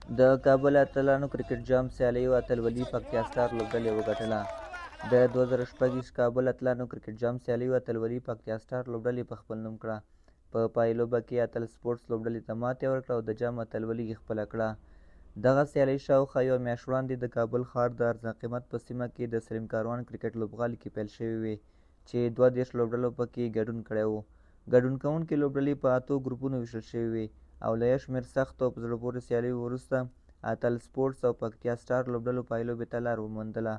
د کابل اتلانو کرکټ جام سیالیو اتلولي پکتیا سټار لوبډلې وګټله. د 2026 کابل اتلانو کرکټ جام سیالیو اتلولي پکتیا سټار لوبډلې په خپل نوم کړه. په پایلوبه کې اتل سپورټس لوبډلې ته ماتې ورکړه او د جام اتلولي یې خپله کړه. دغه سیالي شاوخوا یوه میاشت وړاندې د کابل ښار د ارزان قیمت په سیمه کې د سلیم کاروان کرکټ لوبغالي کې پیل شوې وې چې 32 لوبډلو پکې ګډون کړی و. ګډون کوونکې لوبډلې په 8 ګروپونو ویشل شوې وې او له یو شمېر سختو او په زړه پورې سیالیو وروسته اتل سپورټس او پکتیا سټار لوبډلو پایلوبې ته لار وموندله.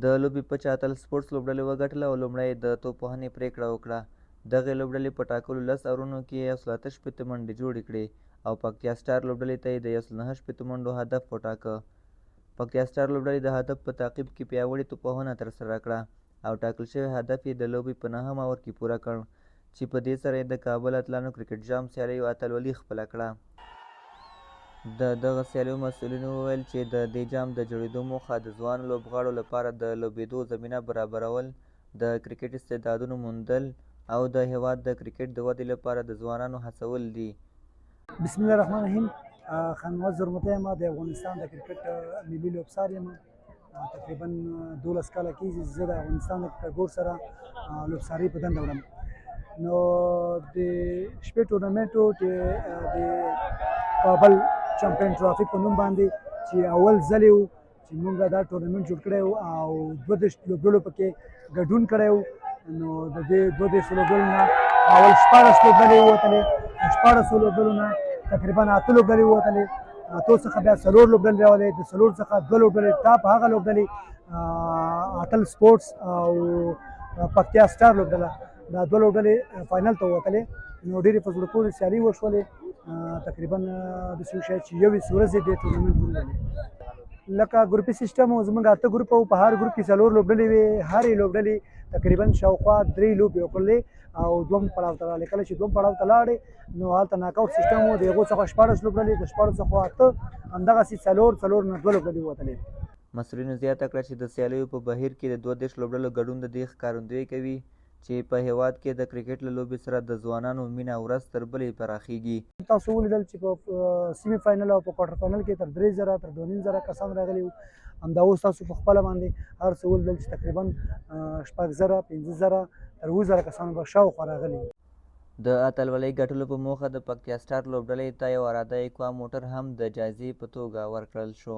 د لوبې پچه اتل سپورټس لوبډلې وګټله او لومړی د توپوهنې پرېکړه وکړه. دغې لوبډلې په ټاکلو 10 اورونو کې 168 منډې جوړې کړې او پکتیا سټار لوبډلې ته یې د 169 منډو هدف وټاکه. پکتیا سټار لوبډلې د هدف په تعقیب کې پیاوړې توپوهنه ترسره کړه او ټاکل شوی هدف یې د لوبې په 9 اوور کې پوره کړ چې په دې سره یې د کابل اتلانو کرکټ جام سیالیو اتلولي خپله کړه. د دغه سیالیو مسؤلینو وویل چې د دې جام د جوړېدو موخه د ځوانو لوبغاړو لپاره د لوبېدو زمینه برابرول، د کرکټ استعدادونو موندل او د هیواد د کرکټ د ودې لپاره د ځوانانو هڅول دي. بسم الله الرحمن الرحیم. خان نواز زرمتی یم، د افغانستان د کرکټ ملي لوبسار یم. تقریبا 12 کاله کېږي زه د افغانستان د کرکټ بورډ سره لوبساري په دنده وړم. نو د شپې ټورنمنټ و د کابل چمپیون ټرافي په نوم باندې چې اول ځل و چې موږ دا ټورنمنټ جوړ کړی و او 32 لوبډلو پکې ګډون کړی و. نو د دې 32 لوبډلو نه اول 14 لوبډلې ووتلې، 14 لوبډلو نه تقریبا 8 لوبډلې ووتلې، 8 څخه بیا 4 لوبډلې راولې، د 4 څخه 2 لوبډلې ټاپ هغه لوبډلې اتل سپورټس او پکتیا سټار لوبډله، دا 2 لوبډلې فاینل ته ووتلې. نو ډېرې په زړه پورې سیالي وشولې. تقریبا داسې وشول چې 21 ورځې دې ټورنمنټ ولولې. لکه ګروپي سیسټم و، زموږ 8 ګروپ وو، په هر ګروپ کې 4 لوبډلې وې. هرې لوبډلې تقریبا شاوخوا 3 لوبې وکړلې او دوم پړاو ته راغلې. کله چې دوم پړاو ته لاړې نو هلته ناک آوټ سیسټم و، د هغو څخه 14 لوبډلې، د 14 څخه 8 همدغسې 4 نه 2 لوبډلې ووتلې. مسؤلینو زیاته کړه چې د سیالیو په بهیر کې د 32 لوبډلو ګډون د دې ښکارندویي کوي چې په هیواد کې د کرکټ له لوبې سره د ځوانانو مینه ورځ تر بلې پراخیږي. تاسو ولیدل چې په سیمي فاینل او په کوارټر فاینل کې تر 3000 تر 2500 کسان راغلي وو. همدا اوس تاسو په خپله باندې هر څه ولیدل چې تقریبا 6000 5000 تر 20000 کسان به شاوخوا راغلي. د اتلولۍ ګټلو په موخه د پکتیا سټار لوبډلې ته یو اراده اکوا موټر هم د جایزې په توګه ورکړل شو.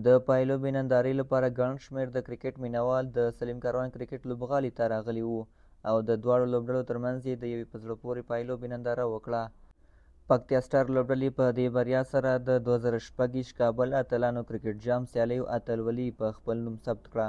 د پایلوبې نندارې لپاره ګڼ شمېر د کرکټ مینوال د سلیم کاروان کرکټ لوبغالي ته راغلي وو او د دواړو لوبډلو ترمنځ یې د یوې په زړه پورې پایلوبې ننداره وکړه. پکتیا سټار لوبډلې په دې بریا سره د 2026 کابل اتلانو کرکټ جام سیالیو اتلولي په خپل نوم ثبت کړه.